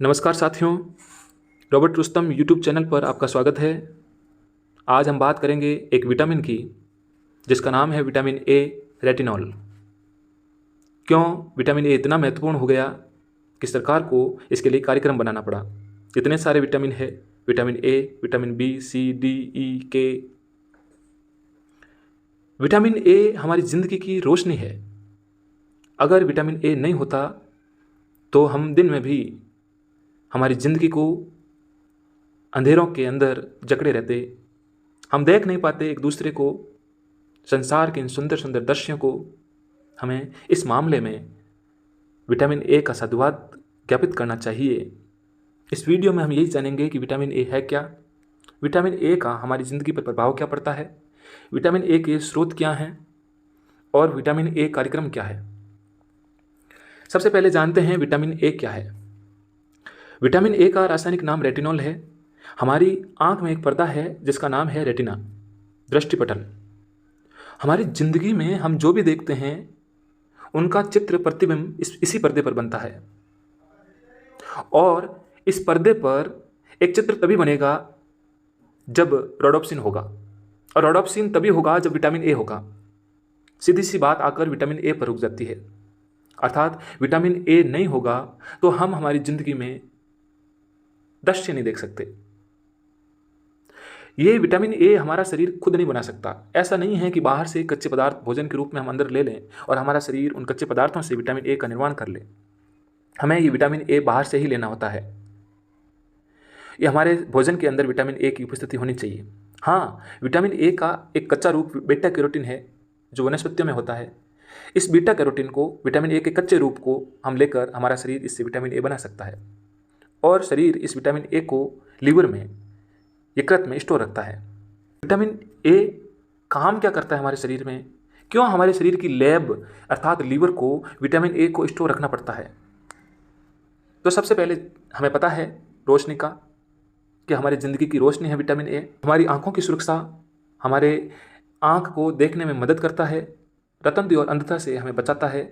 नमस्कार साथियों, Robert Rustam YouTube channel पर आपका स्वागत है। आज हम बात करेंगे एक विटामिन की जिसका नाम है विटामिन ए रेटिनॉल। क्यों विटामिन ए इतना महत्वपूर्ण हो गया कि सरकार को इसके लिए कार्यक्रम बनाना पड़ा। इतने सारे विटामिन है, vitamin A, vitamin B, C, D, E, K. Vitamin ए हमारी ज़िंदगी की रोशनी है। अगर विटामिन ए नहीं होता तो हम दिन में भी हमारी ज़िंदगी को अंधेरों के अंदर जकड़े रहते। हम देख नहीं पाते एक दूसरे को, संसार के इन सुंदर सुंदर दृश्यों को। हमें इस मामले में विटामिन ए का सदुपयोग ज्ञापित करना चाहिए। इस वीडियो में हम यही जानेंगे कि विटामिन ए है क्या, विटामिन ए का हमारी ज़िंदगी पर प्रभाव क्या पड़ता है, विटामिन ए के स्रोत क्या हैं और विटामिन ए कार्यक्रम क्या है। सबसे पहले जानते हैं विटामिन ए क्या है। विटामिन ए का रासायनिक नाम रेटिनॉल है। हमारी आंख में एक पर्दा है जिसका नाम है रेटिना, दृष्टिपटल। हमारी जिंदगी में हम जो भी देखते हैं उनका चित्र प्रतिबिंब इसी पर्दे पर बनता है। और इस पर्दे पर एक चित्र तभी बनेगा जब रोडोप्सिन होगा, और रोडोप्सिन तभी होगा जब विटामिन ए होगा। सीधी सी बात आकर विटामिन ए पर रुक जाती है। अर्थात विटामिन ए नहीं होगा तो हम हमारी जिंदगी में दृश्य नहीं देख सकते। ये विटामिन ए हमारा शरीर खुद नहीं बना सकता। ऐसा नहीं है कि बाहर से कच्चे पदार्थ भोजन के रूप में हम अंदर ले लें और हमारा शरीर उन कच्चे पदार्थों से विटामिन ए का निर्माण कर ले। हमें ये विटामिन ए बाहर से ही लेना होता है। ये हमारे भोजन के अंदर विटामिन ए की उपस्थिति होनी चाहिए। हाँ, विटामिन ए का एक कच्चा रूप बीटा कैरोटीन है जो वनस्पतियों में होता है। इस बीटा कैरोटीन को, विटामिन ए के कच्चे रूप को हम लेकर हमारा शरीर इससे विटामिन ए बना सकता है, और शरीर इस विटामिन ए को लीवर में, यकृत में स्टोर रखता है। विटामिन ए काम क्या करता है हमारे शरीर में, क्यों हमारे शरीर की लैब अर्थात लीवर को विटामिन ए को स्टोर रखना पड़ता है। तो सबसे पहले हमें पता है रोशनी का, कि हमारी ज़िंदगी की रोशनी है विटामिन ए। हमारी आंखों की सुरक्षा, हमारे आंख को देखने में मदद करता है, रतनदी और अंधता से हमें बचाता है।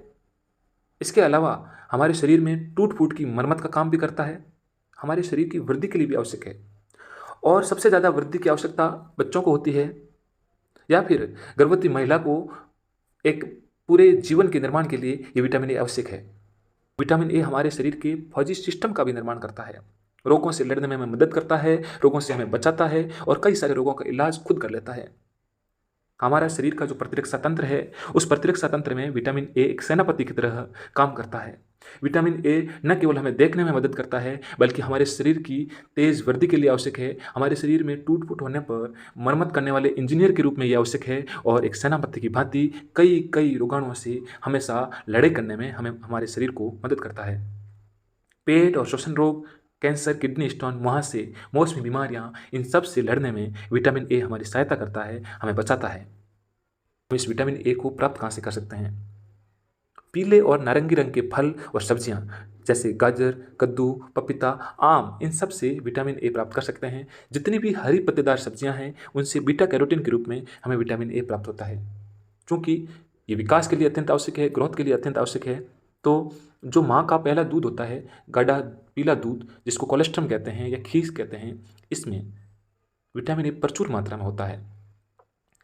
इसके अलावा हमारे शरीर में टूट फूट की मरम्मत का काम भी करता है। हमारे शरीर की वृद्धि के लिए भी आवश्यक है, और सबसे ज़्यादा वृद्धि की आवश्यकता बच्चों को होती है, या फिर गर्भवती महिला को एक पूरे जीवन के निर्माण के लिए ये विटामिन ए आवश्यक है। विटामिन ए हमारे शरीर के फौजी सिस्टम का भी निर्माण करता है। रोगों से लड़ने में हमें मदद करता है, रोगों से हमें बचाता है, और कई सारे रोगों का इलाज खुद कर लेता है। हमारा शरीर का जो प्रतिरक्षा तंत्र है, उस प्रतिरक्षा तंत्र में विटामिन ए एक सेनापति की तरह काम करता है। विटामिन ए न केवल हमें देखने में मदद करता है, बल्कि हमारे शरीर की तेज वृद्धि के लिए आवश्यक है। हमारे शरीर में टूट फूट होने पर मरम्मत करने वाले इंजीनियर के रूप में ये आवश्यक है, और एक सेनापति की भांति कई कई रोगाणुओं से हमेशा लड़ाई करने में हमें हमारे शरीर को मदद करता है। पेट और श्वसन रोग, कैंसर, किडनी स्टोन, मुहासे, मौसमी बीमारियां, इन सब से लड़ने में विटामिन ए हमारी सहायता करता है, हमें बचाता है। तो इस विटामिन ए को प्राप्त कहाँ से कर सकते हैं? पीले और नारंगी रंग के फल और सब्जियां जैसे गाजर, कद्दू, पपीता, आम, इन सब से विटामिन ए प्राप्त कर सकते हैं। जितनी भी हरी पत्तेदार सब्जियां हैं उनसे बीटा कैरोटीन के रूप में हमें विटामिन ए प्राप्त होता है। क्योंकि ये विकास के लिए अत्यंत आवश्यक है, ग्रोथ के लिए अत्यंत आवश्यक है। तो जो माँ का पहला दूध होता है, गाढ़ा पीला दूध, जिसको कोलेस्ट्रम कहते हैं या खीस कहते हैं, इसमें विटामिन ए प्रचुर मात्रा में होता है।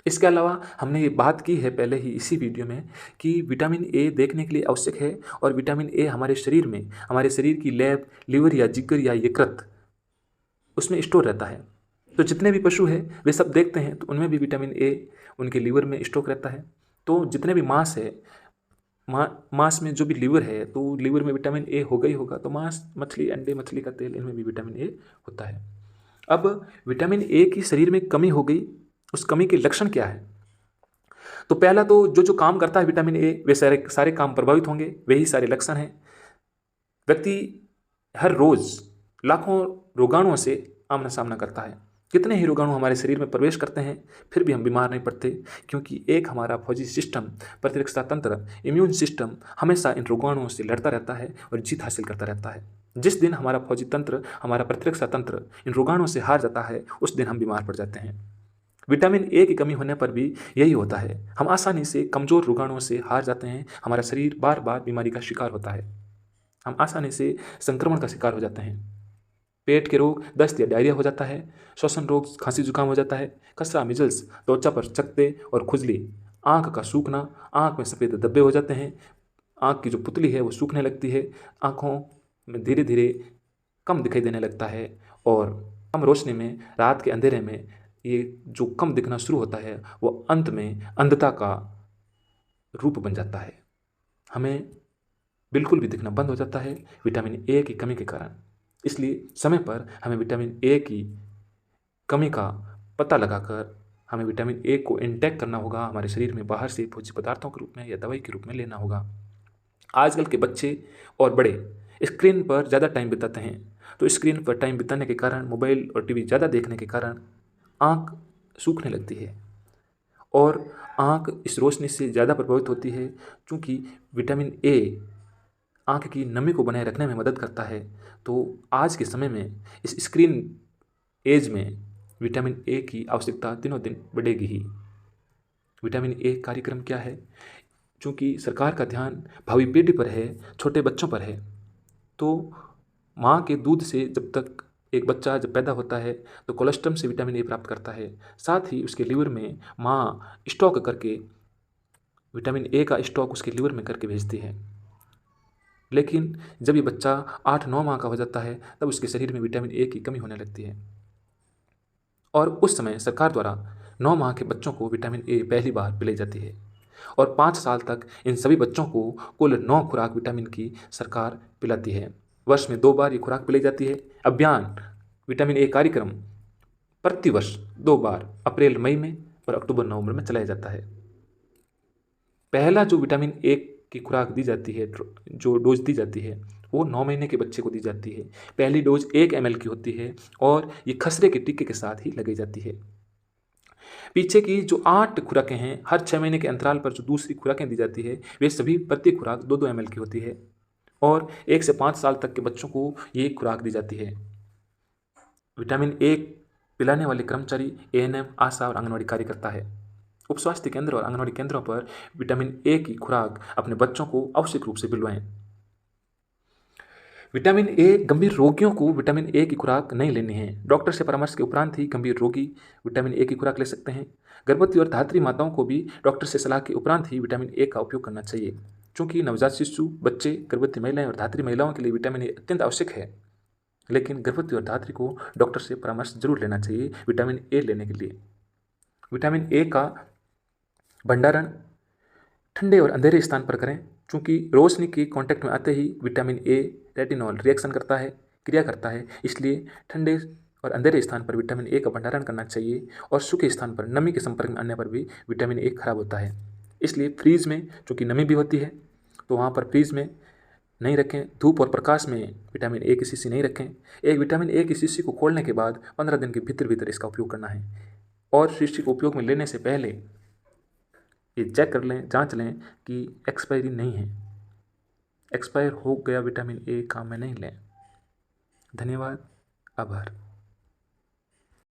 इसके अलावा हमने ये बात की है पहले ही इसी वीडियो में कि विटामिन ए देखने के लिए आवश्यक है, और विटामिन ए हमारे शरीर में, हमारे शरीर की लैब, लीवर या जिगर या यकृत, उसमें स्टोर रहता है। तो जितने भी पशु हैं वे सब देखते हैं तो उनमें भी विटामिन ए उनके लीवर में स्टोर रहता है। तो जितने भी मांस है, मांस में जो भी लीवर है, तो लीवर में विटामिन ए होगा ही होगा। तो मांस, मछली, अंडे, मछली का तेल, इनमें भी विटामिन ए होता है। अब विटामिन ए की शरीर में कमी हो गई, उस कमी के लक्षण क्या है? तो पहला तो जो जो काम करता है विटामिन ए, वे सारे काम प्रभावित होंगे, वही सारे लक्षण हैं। व्यक्ति हर रोज लाखों रोगाणुओं से आमना सामना करता है। कितने ही रोगाणु हमारे शरीर में प्रवेश करते हैं, फिर भी हम बीमार नहीं पड़ते, क्योंकि एक हमारा फौजी सिस्टम, प्रतिरक्षा तंत्र, इम्यून सिस्टम हमेशा इन रोगाणुओं से लड़ता रहता है और जीत हासिल करता रहता है। जिस दिन हमारा फौजी तंत्र, हमारा प्रतिरक्षा तंत्र इन रोगाणुओं से हार जाता है, उस दिन हम बीमार पड़ जाते हैं। विटामिन ए की कमी होने पर भी यही होता है। हम आसानी से कमज़ोर रोगाणुओं से हार जाते हैं, हमारा शरीर बार बार बीमारी का शिकार होता है। हम आसानी से संक्रमण का शिकार हो जाते हैं। पेट के रोग दस्त या डायरिया हो जाता है। श्वसन रोग खांसी जुकाम हो जाता है। खसरा मिजल्स, त्वचा पर चकत्ते और खुजली, आँख का सूखना, आँख में सफ़ेद धब्बे हो जाते हैं, आँख की जो पुतली है वो सूखने लगती है, आँखों में धीरे धीरे कम दिखाई देने लगता है और कम रोशनी में, रात के अंधेरे में ये जो कम दिखना शुरू होता है वो अंत में अंधता का रूप बन जाता है। हमें बिल्कुल भी दिखना बंद हो जाता है विटामिन ए की कमी के कारण। इसलिए समय पर हमें विटामिन ए की कमी का पता लगाकर हमें विटामिन ए को इंटेक करना होगा, हमारे शरीर में बाहर से भोज्य पदार्थों के रूप में या दवाई के रूप में लेना होगा। आजकल के बच्चे और बड़े स्क्रीन पर ज़्यादा टाइम बिताते हैं, तो स्क्रीन पर टाइम बिताने के कारण, मोबाइल और टीवी ज़्यादा देखने के कारण आँख सूखने लगती है और आँख इस रोशनी से ज़्यादा प्रभावित होती है। चूँकि विटामिन ए आँख की नमी को बनाए रखने में मदद करता है, तो आज के समय में इस स्क्रीन एज में विटामिन ए की आवश्यकता दिनों दिन बढ़ेगी ही। विटामिन ए कार्यक्रम क्या है? चूँकि सरकार का ध्यान भावी पीढ़ी पर है, छोटे बच्चों पर है, तो माँ के दूध से जब तक एक बच्चा जब पैदा होता है तो कोलेस्ट्रम से विटामिन ए प्राप्त करता है। साथ ही उसके लीवर में माँ स्टॉक करके विटामिन ए का स्टॉक उसके लीवर में करके भेजती है। लेकिन जब ये बच्चा 8-9 माह का हो जाता है तब उसके शरीर में विटामिन ए की कमी होने लगती है और उस समय सरकार द्वारा 9 माह के बच्चों को विटामिन ए पहली बार पिलाई जाती है और 5 साल तक इन सभी बच्चों को कुल 9 खुराक विटामिन की सरकार पिलाती है। वर्ष में 2 बार ये खुराक पिलाई जाती है। अभियान विटामिन ए कार्यक्रम प्रति वर्ष 2 बार अप्रैल मई में और अक्टूबर नवंबर में चलाया जाता है। पहला जो विटामिन ए की खुराक दी जाती है, जो डोज दी जाती है, वो 9 महीने के बच्चे को दी जाती है। पहली डोज 1 ml की होती है और ये खसरे के टीके के साथ ही लगाई जाती है। पीछे की जो 8 खुराकें हैं, हर 6 महीने के अंतराल पर जो दूसरी खुराकें दी जाती है, वे सभी प्रति खुराक 2-2 ml की होती है और 1 से 5 साल तक के बच्चों को ये खुराक दी जाती है। विटामिन ए पिलाने वाले कर्मचारी एएनएम, आशा और आंगनवाड़ी कार्यकर्ता है। उप स्वास्थ्य केंद्र और आंगनवाड़ी केंद्रों पर विटामिन ए की खुराक अपने बच्चों को आवश्यक रूप से पिलवाएं। विटामिन ए गंभीर रोगियों को विटामिन ए की खुराक नहीं लेनी है। डॉक्टर से परामर्श के उपरांत ही गंभीर रोगी विटामिन ए की खुराक ले सकते हैं। गर्भवती और धात्री माताओं को भी डॉक्टर से सलाह के उपरांत ही विटामिन ए का उपयोग करना चाहिए। चूँकि नवजात शिशु, बच्चे, गर्भवती महिलाएं और धात्री महिलाओं के लिए विटामिन ए अत्यंत आवश्यक है, लेकिन गर्भवती और धात्री को डॉक्टर से परामर्श जरूर लेना चाहिए विटामिन ए लेने के लिए। विटामिन ए का भंडारण ठंडे और अंधेरे स्थान पर करें, चूँकि रोशनी के कांटेक्ट में आते ही विटामिन ए रेटिनॉल रिएक्शन करता है, क्रिया करता है। इसलिए ठंडे और अंधेरे स्थान पर विटामिन ए का भंडारण करना चाहिए और सूखे स्थान पर नमी के संपर्क में आने पर भी विटामिन ए खराब होता है। इसलिए फ्रीज में, चूँकि नमी भी होती है, तो वहाँ पर फ्रीज में नहीं रखें। धूप और प्रकाश में विटामिन ए की शीशी नहीं रखें। एक विटामिन ए की शीशी को खोलने के बाद 15 दिन के भीतर इसका उपयोग करना है और शीशी को उपयोग में लेने से पहले ये चेक कर लें, जांच लें कि एक्सपायरी नहीं है। एक्सपायर हो गया विटामिन ए काम में नहीं लें। धन्यवाद, आभार।